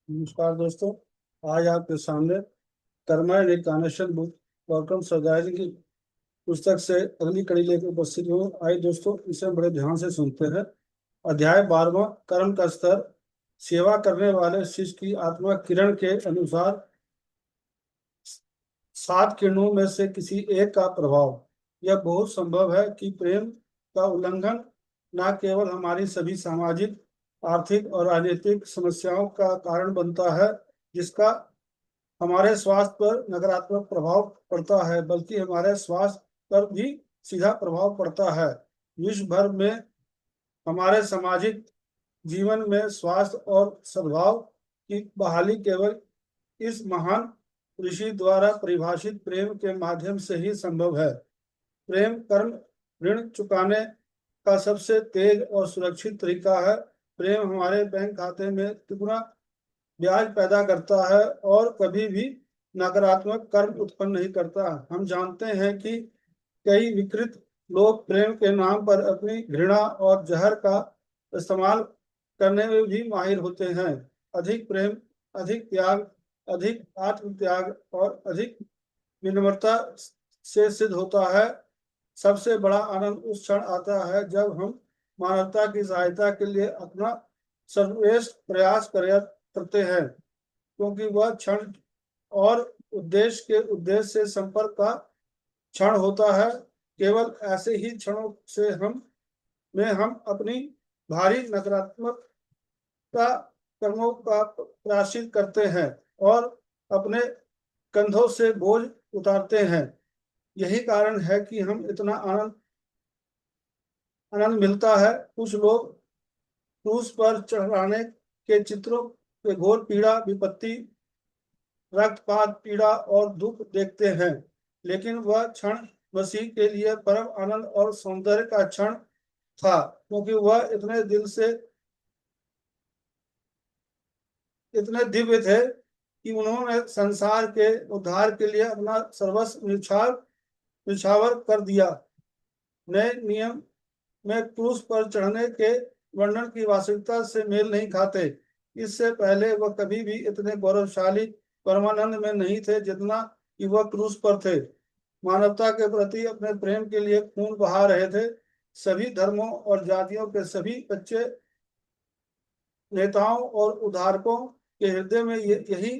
नमस्कार दोस्तों। आज आपके सामने कर्मा रिकानेशन बुक वेलकम सरदारी की पुस्तक से अगली कड़ी लेकर उपस्थित हूँ। आइए दोस्तों, इसे बड़े ध्यान से सुनते हैं। अध्याय 12वां, कर्म का स्तर। सेवा करने वाले शिष्य की आत्मा किरण के अनुसार 7 किरणों में से किसी एक का प्रभाव। यह बहुत संभव है कि प्रेम का उल्लंघन न केवल हमारी सभी सामाजिक, आर्थिक और राजनीतिक समस्याओं का कारण बनता है, जिसका हमारे स्वास्थ्य पर नकारात्मक प्रभाव पड़ता है, बल्कि हमारे स्वास्थ्य पर भी सीधा प्रभाव पड़ता है। विश्व भर में हमारे सामाजिक जीवन में स्वास्थ्य और सद्भाव की बहाली केवल इस महान ऋषि द्वारा परिभाषित प्रेम के माध्यम से ही संभव है। प्रेम कर्म ऋण चुकाने का सबसे तेज और सुरक्षित तरीका है। प्रेम हमारे बैंक खाते में तिगुना ब्याज पैदा करता है और कभी भी नकारात्मक कर्म उत्पन्न नहीं करता। हम जानते हैं कि कई विकृत लोग प्रेम के नाम पर अपनी घृणा और जहर का इस्तेमाल करने में भी माहिर होते हैं। अधिक प्रेम, अधिक त्याग, अधिक आत्म त्याग और अधिक विनम्रता से सिद्ध होता है। सबसे बड़ा आनंद उस क्षण आता है जब हम मानवता की सहायता के लिए अपना सर्वश्रेष्ठ प्रयास करते हैं, क्योंकि वह क्षण और उद्देश्य के उद्देश्य से संपर्क का क्षण होता है। केवल ऐसे ही क्षणों से हम अपनी भारी नकारात्मकता कर्मों का प्रायश्चित करते हैं और अपने कंधों से बोझ उतारते हैं। यही कारण है कि हम इतना आनंद मिलता है। कुछ लोग क्रूस पर चढ़ाने के चित्रों के घोर पीड़ा, विपत्ति, रक्तपात, पीड़ा और दुख देखते हैं, लेकिन वह क्षण मसीह के लिए परम आनंद और सौंदर्य का क्षण था, क्योंकि वह इतने दिव्य थे कि उन्होंने संसार के उद्धार के लिए अपना सर्वस्व निछावर कर दिया। नए नियम में क्रूस पर चढ़ने के वर्णन की वास्तविकता से मेल नहीं खाते। इससे पहले वह कभी भी इतने गौरवशाली परमानंद में नहीं थे जितना कि वह क्रूस पर थे। मानवता के प्रति अपने प्रेम के लिए खून बहा रहे थे। सभी धर्मों और जातियों के सभी बच्चे नेताओं और उद्धारकों के हृदय में यही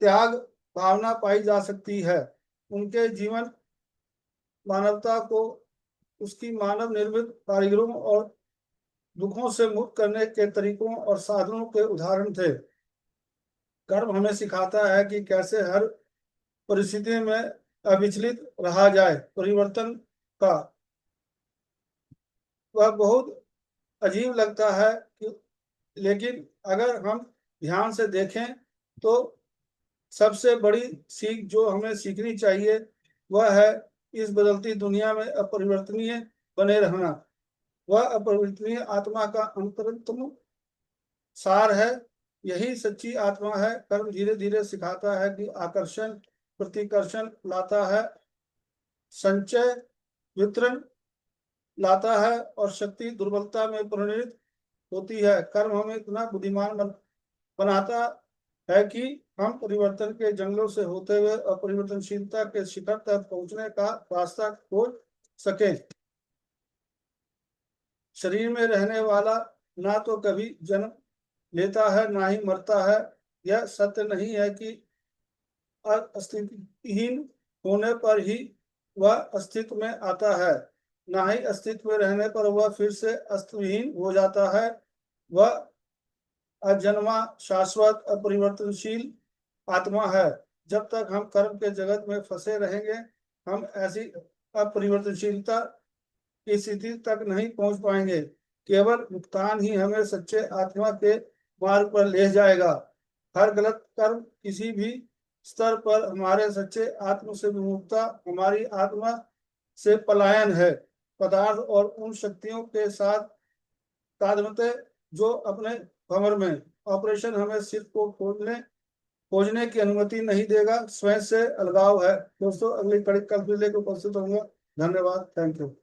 त्याग भावना पाई जा सकती है। उनके जीवन मानवता को उसकी मानव निर्मित कारीगरों और दुखों से मुक्त करने के तरीकों और साधनों के उदाहरण थे। कर्म हमें सिखाता है कि कैसे हर परिस्थिति में अविचलित रहा जाए। परिवर्तन का वह बहुत अजीब लगता है कि, लेकिन अगर हम ध्यान से देखें तो सबसे बड़ी सीख जो हमें सीखनी चाहिए वह है इस बदलती दुनिया में अपरिवर्तनीय बने रहना। वह अपरिवर्तनीय आत्मा का अंतरतम सार है। यही सच्ची आत्मा है। कर्म धीरे धीरे सिखाता है कि आकर्षण प्रतिकर्षण लाता है, संचय वितरण लाता है और शक्ति दुर्बलता में परिणत होती है। कर्म हमें इतना बुद्धिमान बनाता है कि हम परिवर्तन के जंगलों से होते हुए अपरिवर्तनशीलता के शिखर तक पहुंचने का रास्ता खोज सकें। शरीर में रहने वाला ना तो कभी जन्म लेता है ना ही मरता है। यह सत्य नहीं है कि अस्तित्वहीन होने पर ही वह अस्तित्व में आता है, ना ही अस्तित्व में रहने पर वह फिर से अस्तित्वहीन हो जाता है। वह अजन्मा, शाश्वत, अपरिवर्तनशील आत्मा है। जब तक हम कर्म के जगत में फंसे रहेंगे, हम ऐसी अपरिवर्तनशीलता की स्थिति तक नहीं पहुंच पाएंगे। केवल भुगतान ही हमें सच्चे आत्मा के मार्ग पर ले जाएगा। हर गलत कर्म किसी भी स्तर पर हमारे सच्चे आत्म से विमुखता, हमारी आत्मा से पलायन है। पदार्थ और उन शक्तियों के साथ तादात्म्य जो अपने भंवर में ऑपरेशन हमें सिर्फ को खोजने की अनुमति नहीं देगा। स्वयं से अलगाव है। दोस्तों, अगली कड़ी कल फिर लेकर उपस्थित होंगे। धन्यवाद। Thank you.